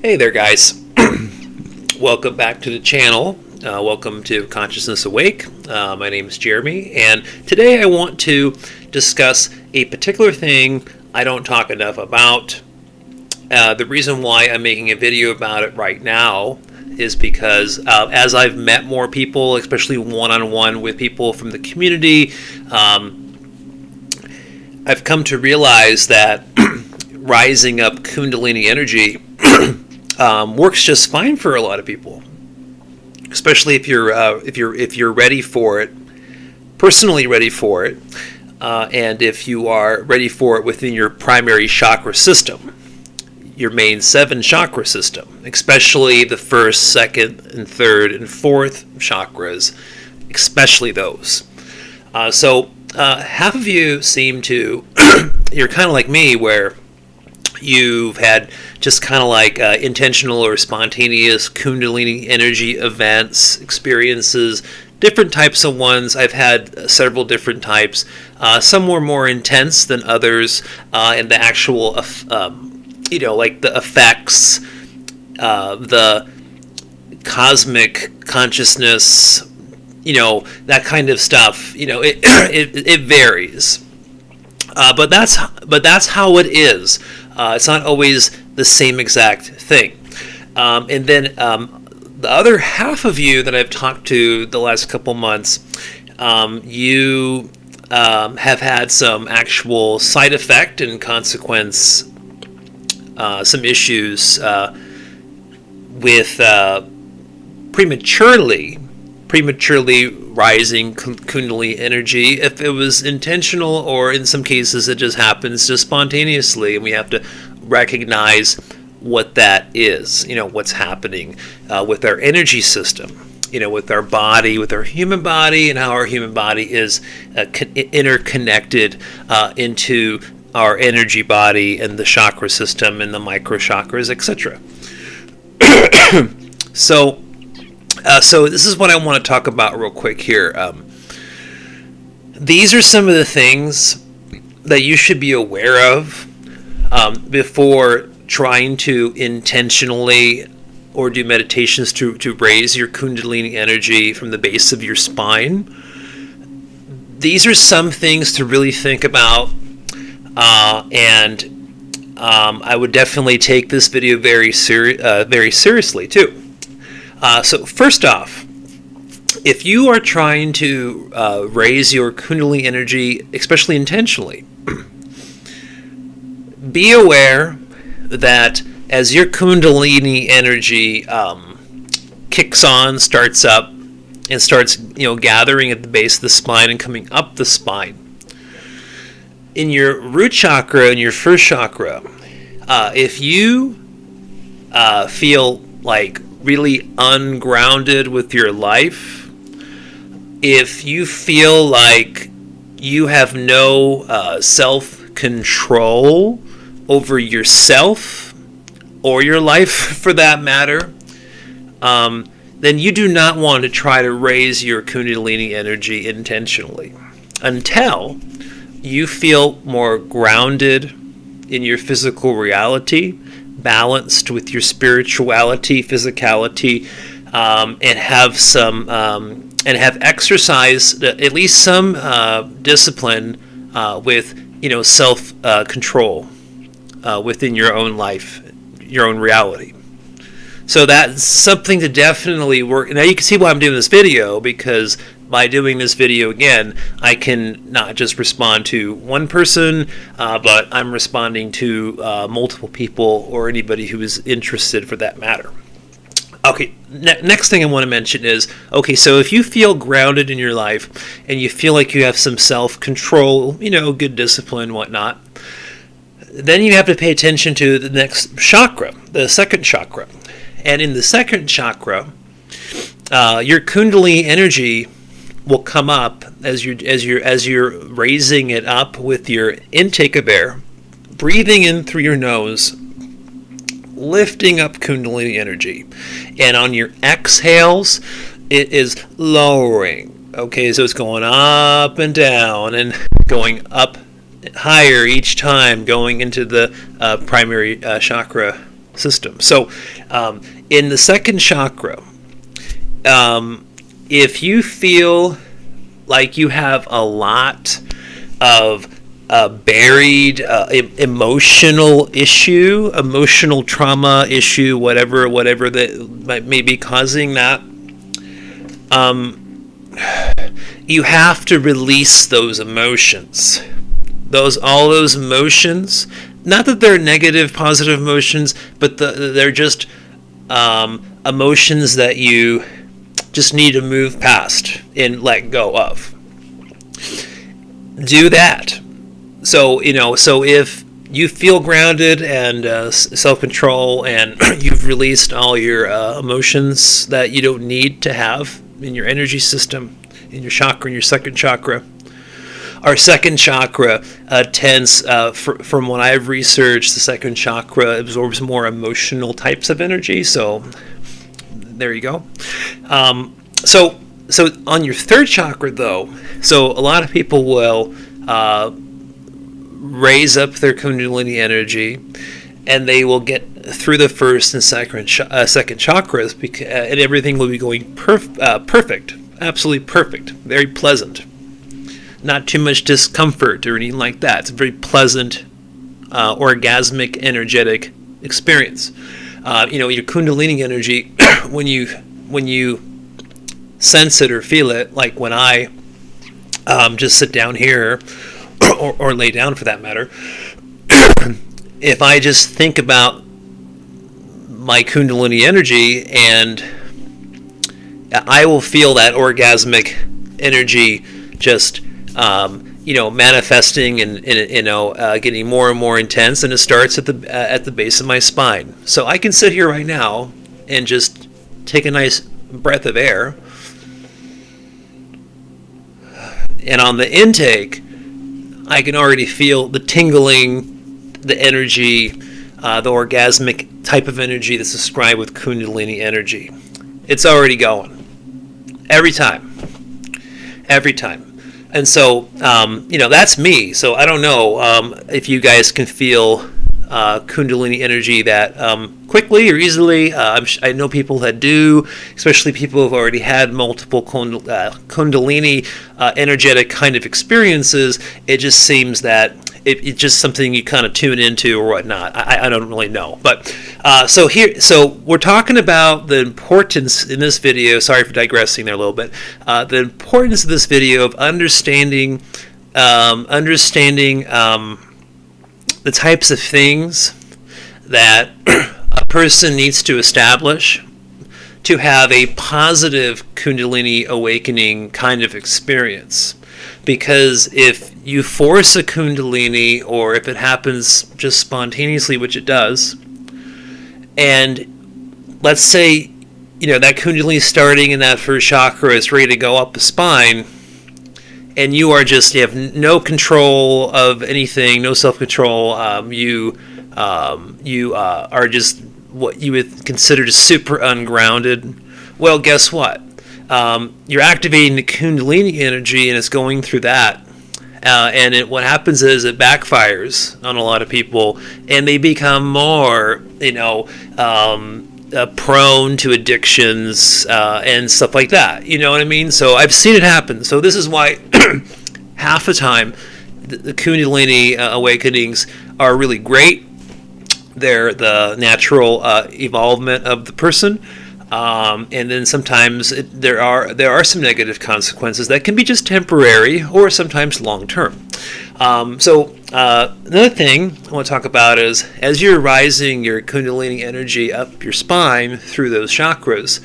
Hey there, guys. Welcome back to the channel. Welcome to Consciousness Awake. My name is Jeremy, and today I want to discuss a particular thing I don't talk enough about. The reason why I'm making a video about it right now is because as I've met more people, especially one-on-one with people from the community, I've come to realize that rising up Kundalini energy works just fine for a lot of people, especially if you're ready for it, personally ready for it, and if you are ready for it within your primary chakra system, your main 7 chakra system, especially the first, second, and third, and fourth chakras, especially those. So half of you seem to, you're kind of like me, where you've had just kind of like intentional or spontaneous Kundalini energy events, experiences, different types of ones. I've had several different types. Some were more intense than others, and the actual, like the effects, the cosmic consciousness, that kind of stuff. It varies. But that's how it is. It's not always the same exact thing. And then the other half of you that I've talked to the last couple months, you have had some actual side effect and consequence, some issues with prematurely rising Kundalini energy, if it was intentional, or in some cases it just happens just spontaneously, and we have to recognize what that is, what's happening with our energy system, with our body, with our human body, and how our human body is interconnected into our energy body and the chakra system and the micro chakras, etc. So this is what I want to talk about real quick here. These are some of the things that you should be aware of before trying to intentionally or do meditations to raise your Kundalini energy from the base of your spine. These are some things to really think about, and I would definitely take this video very seriously too. So first off, if you are trying to raise your Kundalini energy, especially intentionally, be aware that as your Kundalini energy kicks on, starts up, and starts gathering at the base of the spine and coming up the spine, in your root chakra and your first chakra, if you feel like really ungrounded with your life, if you feel like you have no self-control over yourself or your life for that matter, then you do not want to try to raise your Kundalini energy intentionally until you feel more grounded in your physical reality, balanced with your spirituality, physicality, and have some have exercised at least some discipline with self control within your own life, your own reality. So that's something to definitely work. Now you can see why I'm doing this video, because by doing this video again, I can not just respond to one person, but I'm responding to multiple people, or anybody who is interested for that matter. Okay, next thing I want to mention is, okay, so if you feel grounded in your life and you feel like you have some self-control, good discipline, whatnot, then you have to pay attention to the next chakra, the second chakra. And in the second chakra, your Kundalini energy will come up as you're raising it up with your intake of air, breathing in through your nose, lifting up Kundalini energy, and on your exhales it is lowering. Okay, so it's going up and down and going up higher each time, going into the primary chakra system. So in the second chakra, if you feel like you have a lot of buried emotional issue, emotional trauma issue, whatever that may be causing that, you have to release those emotions. All those emotions, not that they're negative, positive emotions, but they're just emotions that you just need to move past and let go of. Do that. So if you feel grounded and self-control, and you've released all your emotions that you don't need to have in your energy system, in your chakra, in your second chakra. Our second chakra tends, from what I've researched, the second chakra absorbs more emotional types of energy. So there you go. So on your third chakra, though, so a lot of people will raise up their Kundalini energy, and they will get through the first and second chakras, and everything will be going perfect, absolutely perfect, very pleasant. Not too much discomfort or anything like that. It's a very pleasant, orgasmic, energetic experience. Your Kundalini energy, when you sense it or feel it, like when I just sit down here, or lay down for that matter, if I just think about my Kundalini energy, and I will feel that orgasmic energy just manifesting and getting more and more intense, and it starts at the base of my spine. So I can sit here right now and just take a nice breath of air, and on the intake, I can already feel the tingling, the energy, the orgasmic type of energy that's described with Kundalini energy. It's already going. Every time. And so, that's me. So I don't know if you guys can feel Kundalini energy that quickly or easily. I know people that do, especially people who have already had multiple Kundalini energetic kind of experiences. It just seems that it's just something you kind of tune into or whatnot. I don't really know. But so we're talking about the importance in this video. Sorry for digressing there a little bit. The importance of this video of understanding the types of things that a person needs to establish to have a positive Kundalini awakening kind of experience. Because if you force a Kundalini, or if it happens just spontaneously, which it does, and let's say that Kundalini starting in that first chakra is ready to go up the spine, and you have no control of anything, no self-control. You are just what you would consider just super ungrounded. Well, guess what? You're activating the Kundalini energy, and it's going through that. And what happens is it backfires on a lot of people, and they become more, prone to addictions and stuff like that. You know what I mean? So I've seen it happen. So this is why half the time the Kundalini awakenings are really great. They're the natural evolvement of the person. And then sometimes there are some negative consequences that can be just temporary or sometimes long term. So another thing I want to talk about is, as you're rising your Kundalini energy up your spine through those chakras,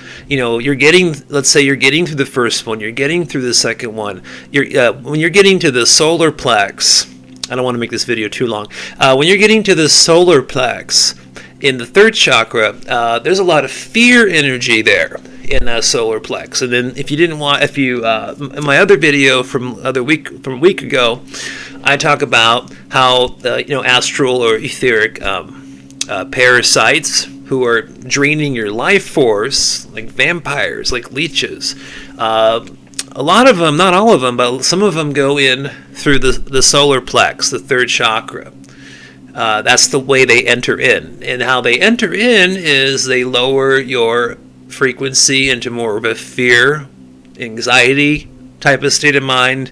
let's say you're getting through the first one, you're getting through the second one. When you're getting to the solar plex, I don't want to make this video too long. When you're getting to the solar plex in the third chakra, there's a lot of fear energy there in that solar plex. And then in my other video from a week ago, I talk about how astral or etheric parasites who are draining your life force, like vampires, like leeches. A lot of them, not all of them, but some of them go in through the solar plex, the third chakra. That's the way they enter in. And how they enter in is they lower your frequency into more of a fear, anxiety type of state of mind,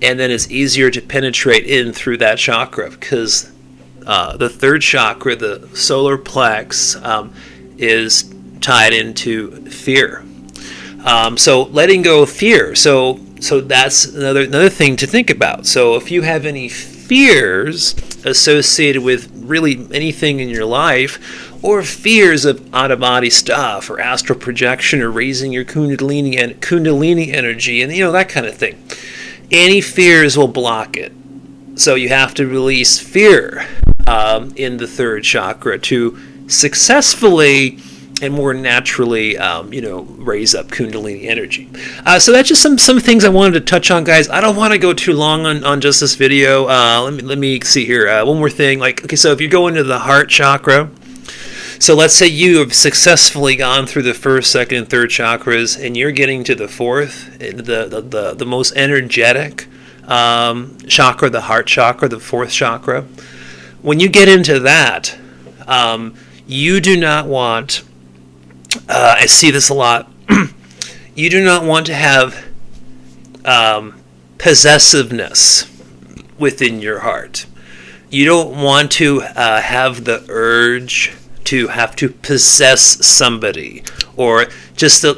and then it's easier to penetrate in through that chakra, because the third chakra, the solar plex, is tied into fear. So letting go of fear. So that's another thing to think about. So if you have any fears associated with really anything in your life, or fears of out-of-body stuff, or astral projection, or raising your Kundalini energy, and that kind of thing, any fears will block it. So you have to release fear in the third chakra to successfully and more naturally, raise up Kundalini energy. So that's just some things I wanted to touch on, guys. I don't want to go too long on just this video. Let me see here. One more thing. So if you go into the Heart Chakra, so let's say you have successfully gone through the first, second, and third chakras, and you're getting to the fourth, the most energetic chakra, the Heart Chakra, the fourth chakra. When you get into that, you do not want, I see this a lot, you do not want to have possessiveness within your heart. You don't want to have the urge to have to possess somebody, or just you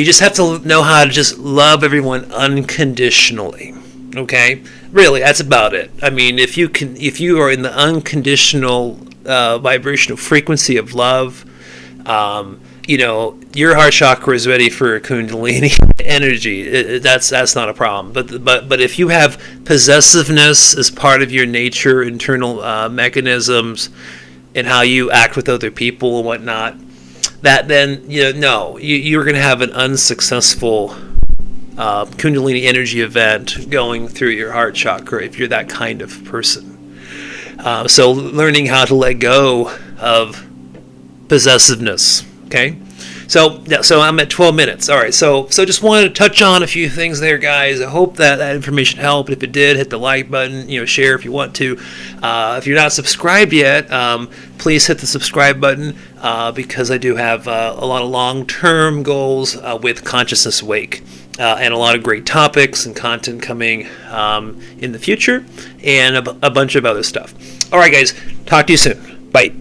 just have to know how to just love everyone unconditionally. Okay, really, that's about it. I mean, if you are in the unconditional vibrational frequency of love, your heart chakra is ready for Kundalini energy. That's not a problem. But if you have possessiveness as part of your nature, internal mechanisms, and how you act with other people and whatnot, that then you're going to have an unsuccessful Kundalini energy event going through your heart chakra if you're that kind of person. So learning how to let go of possessiveness. Okay, so I'm at 12 minutes. All right, so just wanted to touch on a few things there, guys. I hope that information helped. If it did, hit the like button. Share if you want to. If you're not subscribed yet, please hit the subscribe button because I do have a lot of long-term goals with Consciousness Wake. And a lot of great topics and content coming in the future, and a bunch of other stuff. All right, guys, talk to you soon. Bye.